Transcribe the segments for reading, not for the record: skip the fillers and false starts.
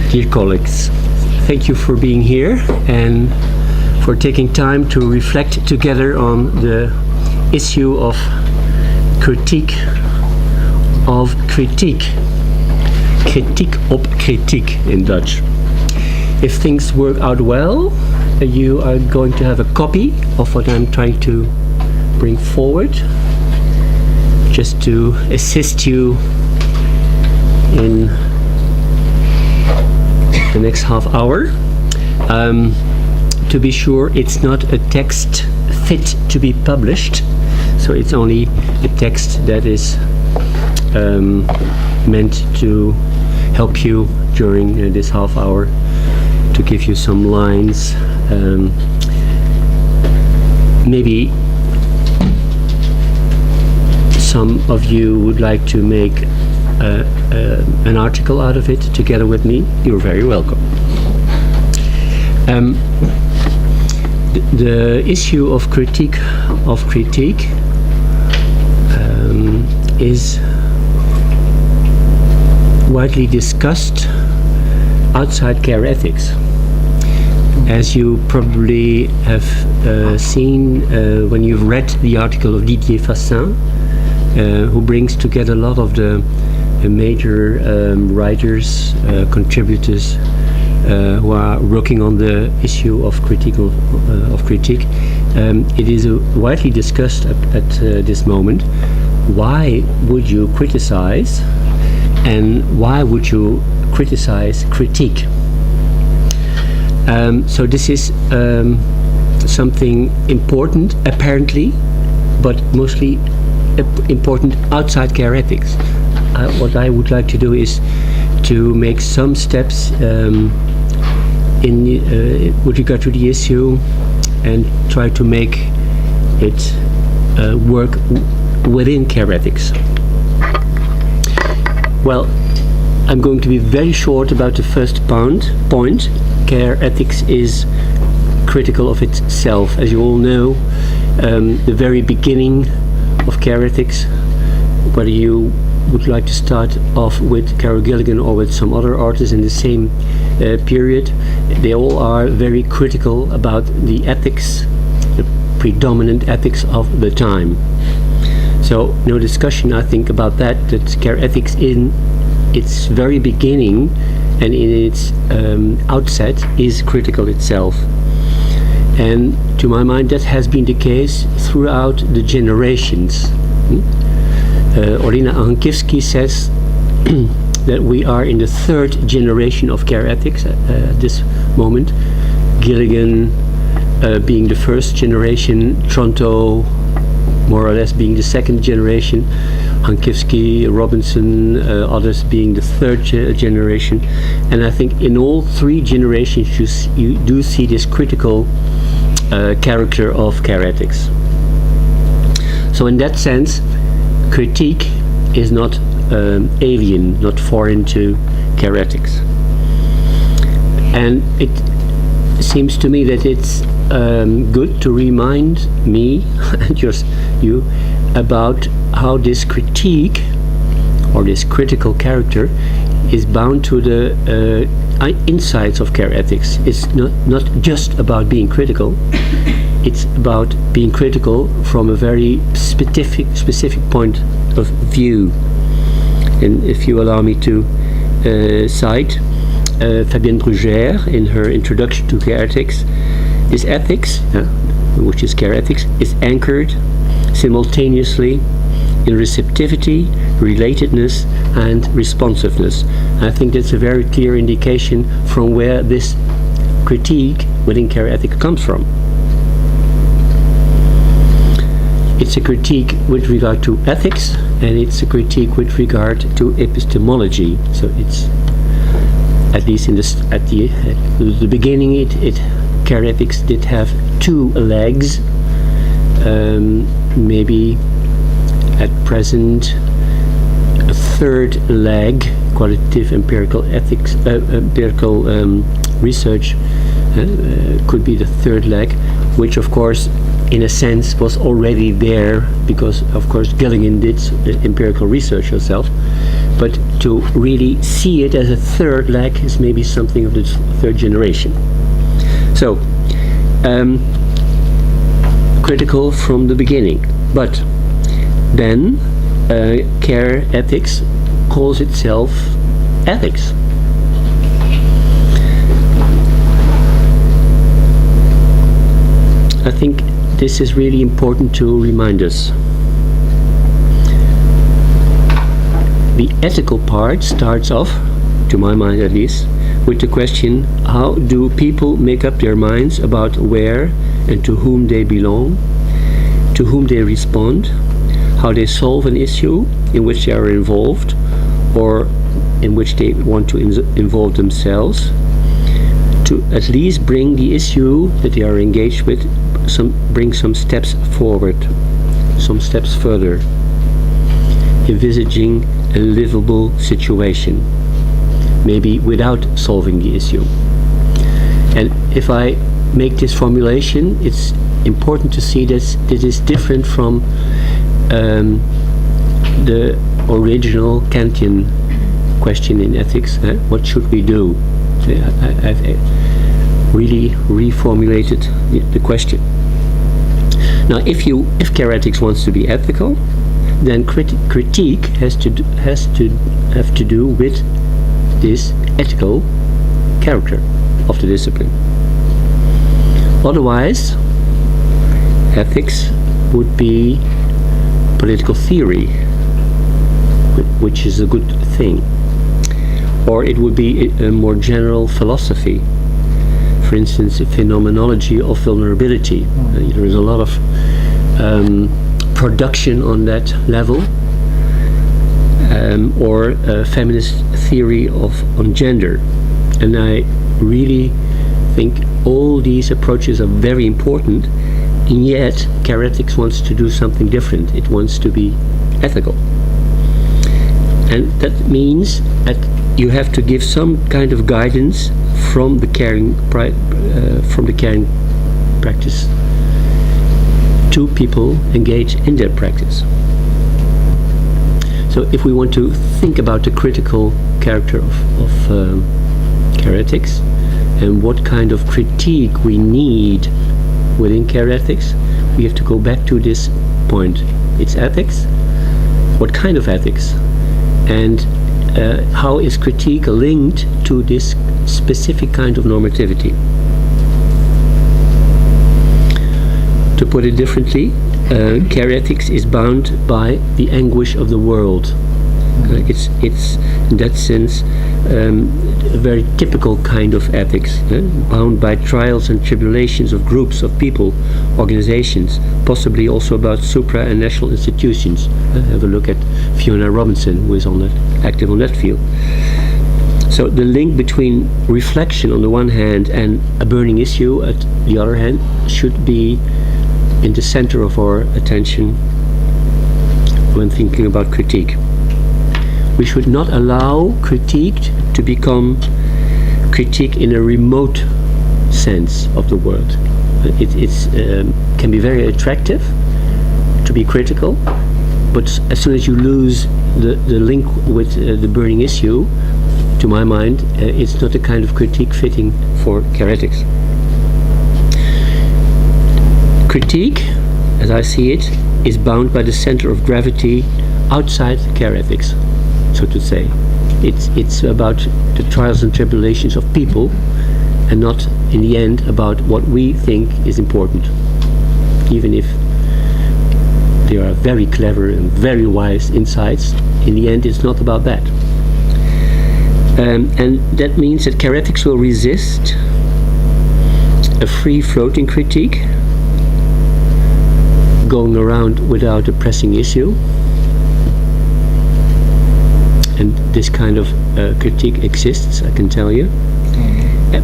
Dear colleagues, thank you for being here and for taking time to reflect together on the issue of critique of kritiek. Kritiek op kritiek in Dutch. If things work out well, you are going to have a copy of what I'm trying to bring forward, just to assist you in the next half hour. To be sure, it's not a text fit to be published, so it's only a text that is meant to help you during this half hour, to give you some lines. Maybe some of you would like to make an article out of it together with me. You're very welcome. The issue of critique is widely discussed outside care ethics. As you probably have seen when you've read the article of Didier Fassin, who brings together a lot of the major writers, contributors who are working on the issue of critique. It is widely discussed at this moment. Why would you criticize, and why would you criticize critique? So this is something important, apparently, but mostly important outside care ethics. What I would like to do is to make some steps with regard to the issue and try to make it work within care ethics. Well, I'm going to be very short about the first point. Care ethics is critical of itself. As you all know, the very beginning of care ethics, whether you would like to start off with Carol Gilligan or with some other artists in the same period, they all are very critical about the ethics, the predominant ethics of the time. So no discussion, I think, about that care ethics in its very beginning and in its outset is critical itself. And to my mind, that has been the case throughout the generations. Orlina Ahankivsky says that we are in the third generation of care ethics at this moment. Gilligan being the first generation, Tronto more or less being the second generation, Hankivsky, Robinson, others being the third generation. And I think in all three generations you do see this critical character of care ethics. So in that sense, critique is not alien, not foreign to care ethics. And it seems to me that it's good to remind me and just you about how this critique or this critical character is bound to the insides of care ethics. It's not just about being critical, it's about being critical from a very specific point of view. And if you allow me to cite Fabienne Brugère in her introduction to care ethics, this ethics, which is care ethics, is anchored simultaneously in receptivity, relatedness, and responsiveness. I think that's a very clear indication from where this critique within care ethics comes from. It's a critique with regard to ethics, and it's a critique with regard to epistemology. So it's, at least at the beginning, care ethics did have two legs. Maybe at present a third leg, qualitative empirical ethics, research could be the third leg, which of course in a sense, was already there because, of course, Gilligan did empirical research herself. But to really see it as a third leg is maybe something of the third generation. So, critical from the beginning. But then, care ethics calls itself ethics. I think this is really important to remind us. The ethical part starts off, to my mind at least, with the question, how do people make up their minds about where and to whom they belong, to whom they respond, how they solve an issue in which they are involved or in which they want to involve themselves, to at least bring the issue that they are engaged with, bring some steps forward, some steps further, envisaging a livable situation, maybe without solving the issue. And if I make this formulation, it's important to see that this is different from the original Kantian question in ethics. What should we do? I've really reformulated the question. Now, if care ethics wants to be ethical, then critique has to do with this ethical character of the discipline. Otherwise, ethics would be political theory, which is a good thing, or it would be a more general philosophy. For instance, a phenomenology of vulnerability. There is a lot of production on that level, or a feminist theory on gender. And I really think all these approaches are very important, and yet care ethics wants to do something different. It wants to be ethical. And that means that you have to give some kind of guidance from the caring practice to people engaged in their practice. So if we want to think about the critical character of care ethics and what kind of critique we need within care ethics, we have to go back to this point. It's ethics. What kind of ethics? And how is critique linked to this specific kind of normativity? To put it differently, care ethics is bound by the anguish of the world. It's in that sense a very typical kind of ethics, bound by trials and tribulations of groups of people, organizations, possibly also about supra and national institutions. Have a look at Fiona Robinson, who is active on that field. So the link between reflection on the one hand and a burning issue at the other hand should be in the center of our attention when thinking about critique. We should not allow critique to become critique in a remote sense of the word. It can be very attractive to be critical, but as soon as you lose the link with the burning issue, to my mind, it's not the kind of critique fitting for care ethics. Critique, as I see it, is bound by the center of gravity outside care ethics, so to say. It's about the trials and tribulations of people, and not in the end about what we think is important, even if there are very clever and very wise insights. In the end, it's not about that. And that means that care ethics will resist a free-floating critique, going around without a pressing issue. And this kind of critique exists, I can tell you.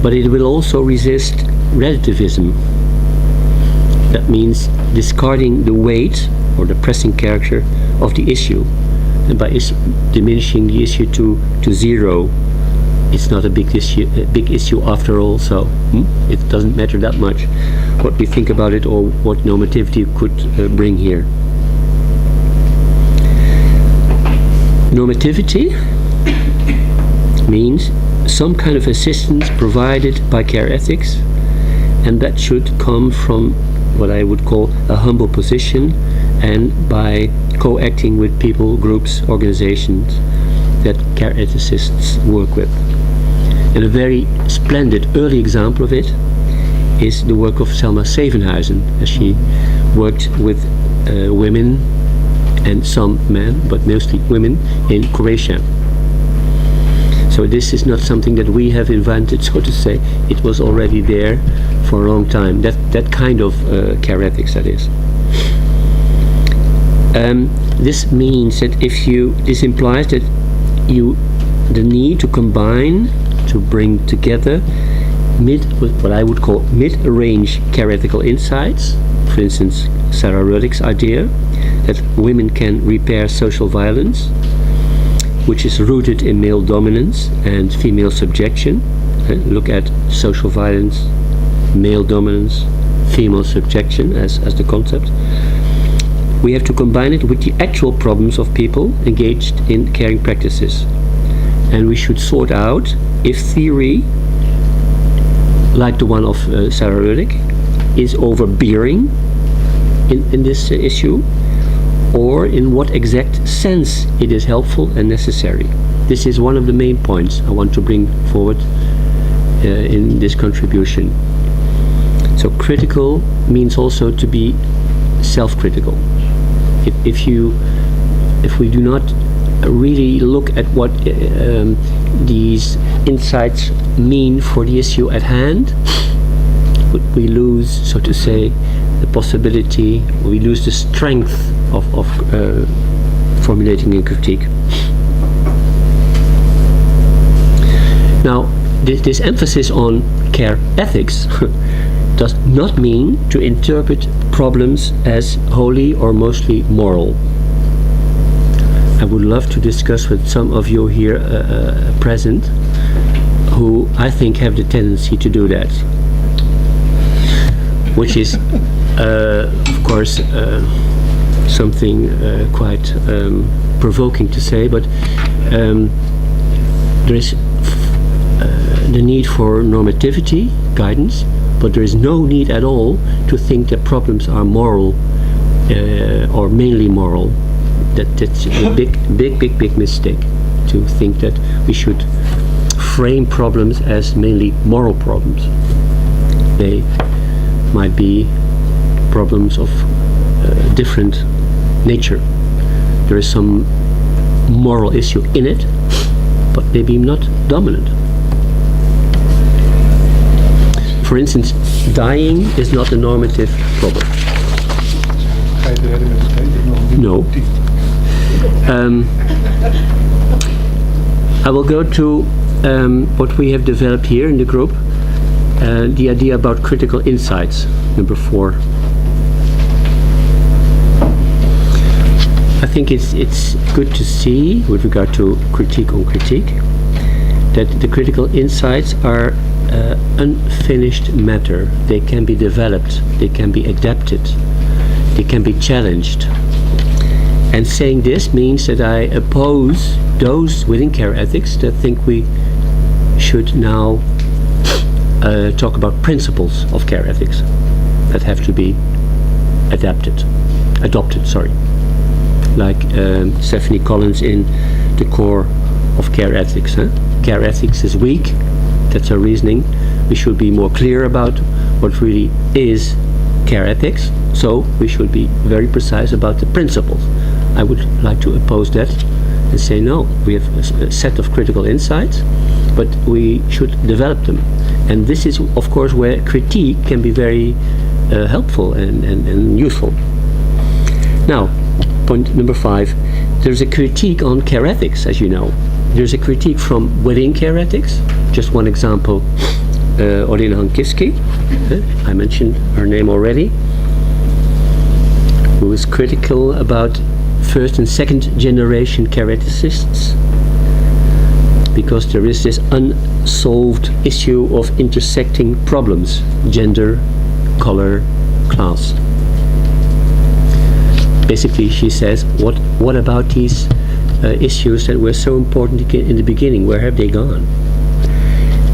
But it will also resist relativism. That means discarding the weight or the pressing character of the issue, and by diminishing the issue to zero it's not a big issue after all, so it doesn't matter that much what we think about it or what normativity could bring here. Normativity means some kind of assistance provided by care ethics, and that should come from what I would call a humble position and by co-acting with people, groups, organizations that care ethicists work with. And a very splendid early example of it is the work of Selma Sevenhuizen, as she worked with women and some men, but mostly women, in Croatia. So this is not something that we have invented, so to say. It was already there for a long time. That kind of care ethics, that is. This means that this implies that the need to combine, to bring together what I would call mid-range care ethical insights. For instance, Sarah Ruddick's idea that women can repair social violence, which is rooted in male dominance and female subjection. Look at social violence, male dominance, female subjection as the concept. We have to combine it with the actual problems of people engaged in caring practices. And we should sort out if theory, like the one of Sarah Ruddick, is overbearing in this issue, or in what exact sense it is helpful and necessary. This is one of the main points I want to bring forward in this contribution. So critical means also to be self-critical. If we do not really look at what these insights mean for the issue at hand, we lose, so to say, the possibility, we lose the strength of formulating a critique. Now, this emphasis on care ethics does not mean to interpret problems as wholly or mostly moral. I would love to discuss with some of you here present who I think have the tendency to do that, which is of course something quite provoking to say, but there is the need for normativity, guidance, but there is no need at all to think that problems are moral or mainly moral. That's a big mistake to think that we should frame problems as mainly moral problems. They might be problems of different nature. There is some moral issue in it, but maybe not dominant. For instance, dying is not a normative problem. No. I will go to what we have developed here in the group, the idea about critical insights, number 4. I think it's good to see, with regard to critique on critique, that the critical insights are unfinished matter. They can be developed, they can be adapted, they can be challenged. And saying this means that I oppose those within care ethics that think we should now talk about principles of care ethics that have to be adopted, like Stephanie Collins in The Core of Care Ethics. Care ethics is weak, that's her reasoning. We should be more clear about what really is care ethics, so we should be very precise about the principles. I would like to oppose that and say no, we have a set of critical insights, but we should develop them. And this is, of course, where critique can be very helpful and useful. Now, point number 5, there's a critique on care ethics, as you know. There's a critique from within care ethics. Just one example, Olena Hankivski, I mentioned her name already, who is critical about first and second generation care ethicists, because there is this unsolved issue of intersecting problems: gender, color, class. Basically, she says, what about these issues that were so important in the beginning? Where have they gone?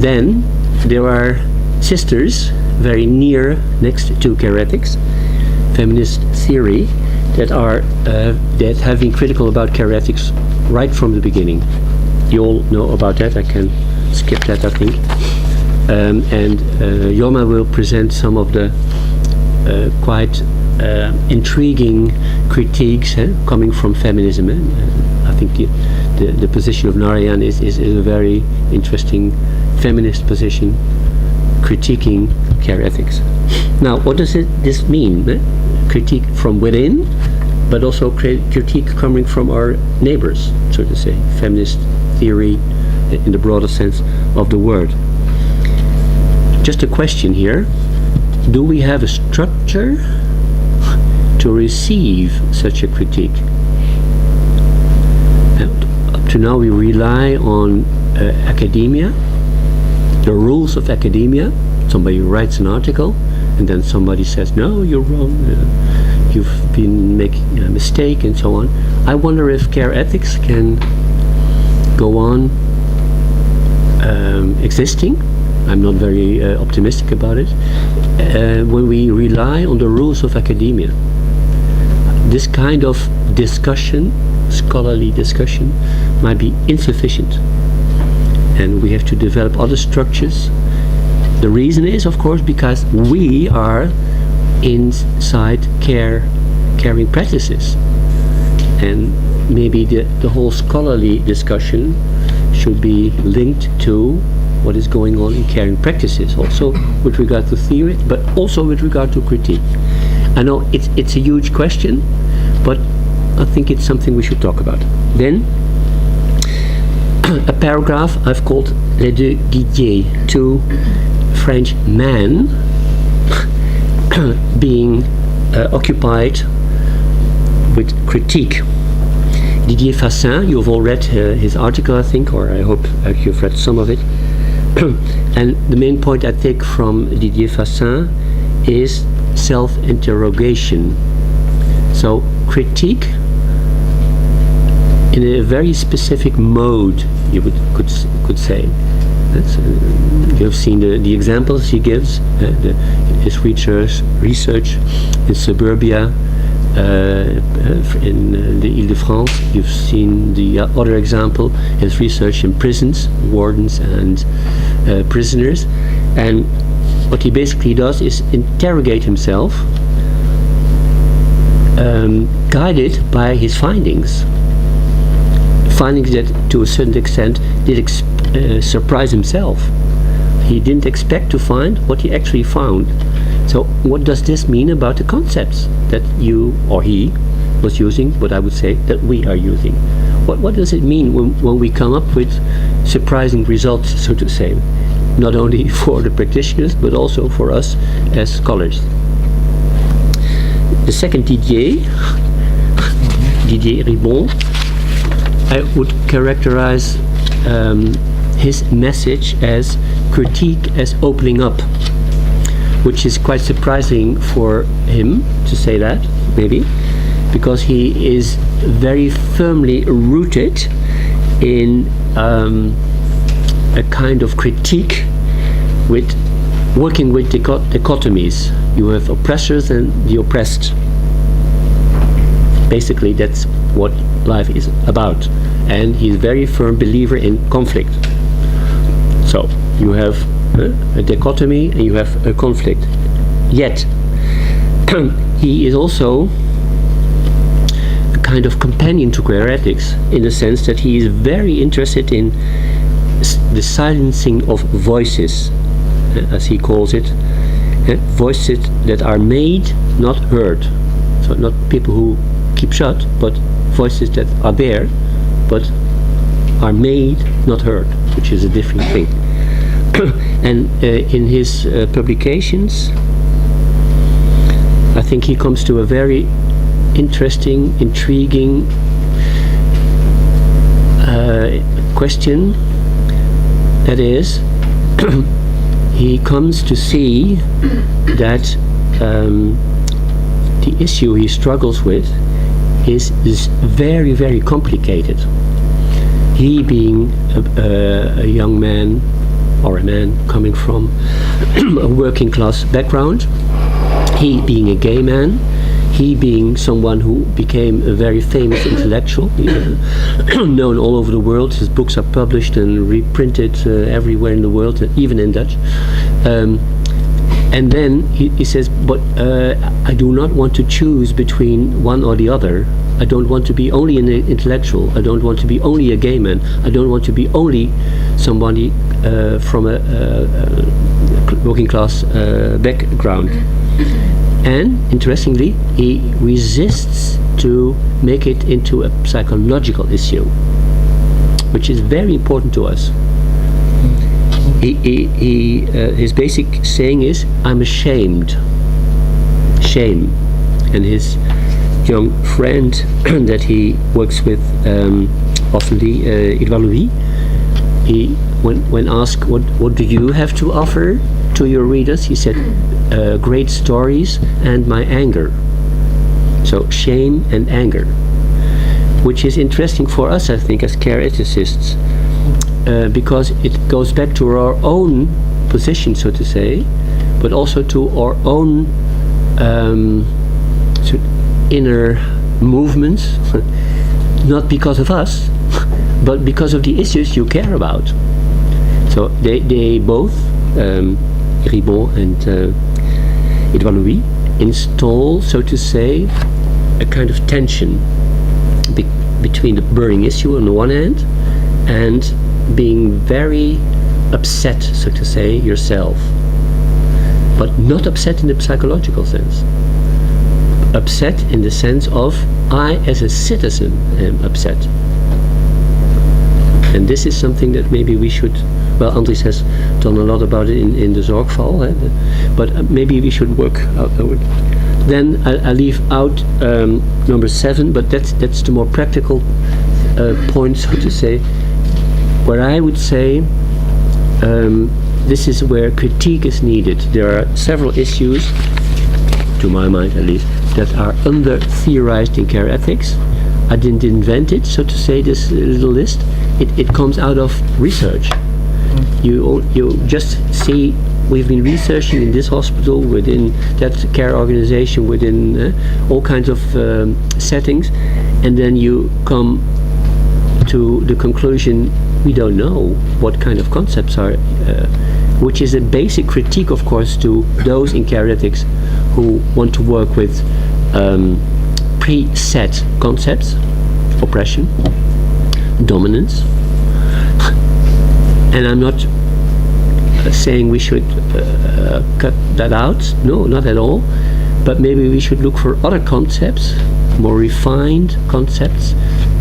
Then there are sisters very near next to chairetics, feminist theory, that have been critical about chairetics right from the beginning. You all know about that. I can skip that, I think. And Yoma will present some of the quite intriguing critiques coming from feminism. I think the position of Narayan is a very interesting feminist position, critiquing care ethics. Now, what does this mean? Critique from within, but also critique coming from our neighbors, so to say. Feminist theory in the broader sense of the word. Just a question here. Do we have a structure to receive such a critique? Up to now we rely on academia, the rules of academia. Somebody writes an article and then somebody says, no, you're wrong, you've been making a mistake, and so on. I wonder if care ethics can go on existing. I'm not very optimistic about it. When we rely on the rules of academia, this kind of discussion, scholarly discussion, might be insufficient, and we have to develop other structures. The reason is, of course, because we are inside caring practices, and maybe the whole scholarly discussion should be linked to what is going on in caring practices, also with regard to theory, but also with regard to critique. I know it's a huge question, but I think it's something we should talk about. Then, a paragraph I've called Les deux Didiers, two French men being occupied with critique. Didier Fassin, you've all read his article, I think, or I hope you've read some of it. And the main point I take from Didier Fassin is self-interrogation. So critique in a very specific mode, you could say. You have seen the examples he gives. His research in suburbia, in the Ile-de-France. You've seen the other example, his research in prisons, wardens and prisoners. And what he basically does is interrogate himself, guided by his findings that to a certain extent did surprise himself. He didn't expect to find what he actually found. So what does this mean about the concepts that you or he was using, but I would say that we are using? What does it mean when we come up with surprising results, so to say, not only for the practitioners but also for us as scholars? The second Didier Ribon, I would characterize his message as critique as opening up, which is quite surprising for him to say that, maybe, because he is very firmly rooted in a kind of critique with working with dichotomies. You have oppressors and the oppressed. Basically, that's what life is about. And he's a very firm believer in conflict. So you have a dichotomy and you have a conflict. Yet he is also a kind of companion to queer ethics, in the sense that he is very interested in the silencing of voices, as he calls it, voices that are made, not heard. So not people who keep shut, but voices that are there but are made, not heard, which is a different thing. And in his publications, I think he comes to a very interesting, intriguing question That is, he comes to see that the issue he struggles with is very, very complicated. He being a young man, or a man coming from a working class background, he being a gay man, he being someone who became a very famous intellectual, known all over the world. His books are published and reprinted everywhere in the world, even in Dutch. And then he says, but I do not want to choose between one or the other. I don't want to be only an intellectual. I don't want to be only a gay man. I don't want to be only somebody from a working class background. And interestingly, he resists to make it into a psychological issue, which is very important to us. His basic saying is, I'm ashamed. Shame. And his young friend that he works with oftenly, Edouard, when asked, what do you have to offer to your readers? He said, great stories and my anger. So shame and anger, which is interesting for us, I think, as care ethicists, because it goes back to our own position, so to say, but also to our own inner movements, not because of us, but because of the issues you care about. So they both, Ribon and Edouard Louis, install, so to say, a kind of tension between the burning issue on the one hand and being very upset, so to say, yourself, but not upset in the psychological sense. Upset in the sense of, I as a citizen am upset. And this is something that maybe we should, well, Andries has done a lot about it in the Zorgval, but maybe we should work out. Then I leave out number 7, but that's the more practical point, so to say, where I would say this is where critique is needed. There are several issues, to my mind at least, that are under-theorized in care ethics. I didn't invent it, so to say, this little list. It comes out of research. You just see, we've been researching in this hospital, within that care organization, within all kinds of settings, and then you come to the conclusion, we don't know what kind of concepts are, which is a basic critique, of course, to those in care ethics who want to work with preset concepts: oppression, dominance. And I'm not saying we should cut that out, no, not at all, but maybe we should look for other concepts, more refined concepts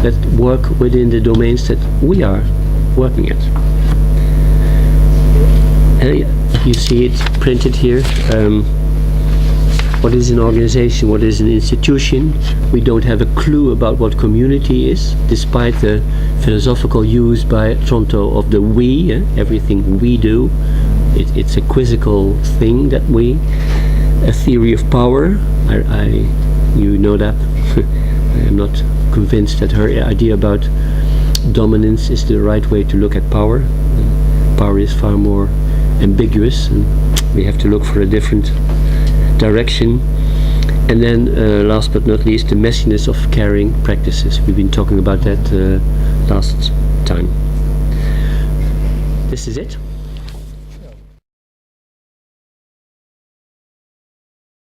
that work within the domains that we are working at. You see it printed here. What is an organization? What is an institution? We don't have a clue about what community is, despite the philosophical use by Tronto of the we, everything we do. It's a quizzical thing that we, a theory of power. You know that. I am not convinced that her idea about dominance is the right way to look at power. Power is far more ambiguous, and we have to look for a different direction. And then last but not least, the messiness of caring practices. We've been talking about that last time. This is it.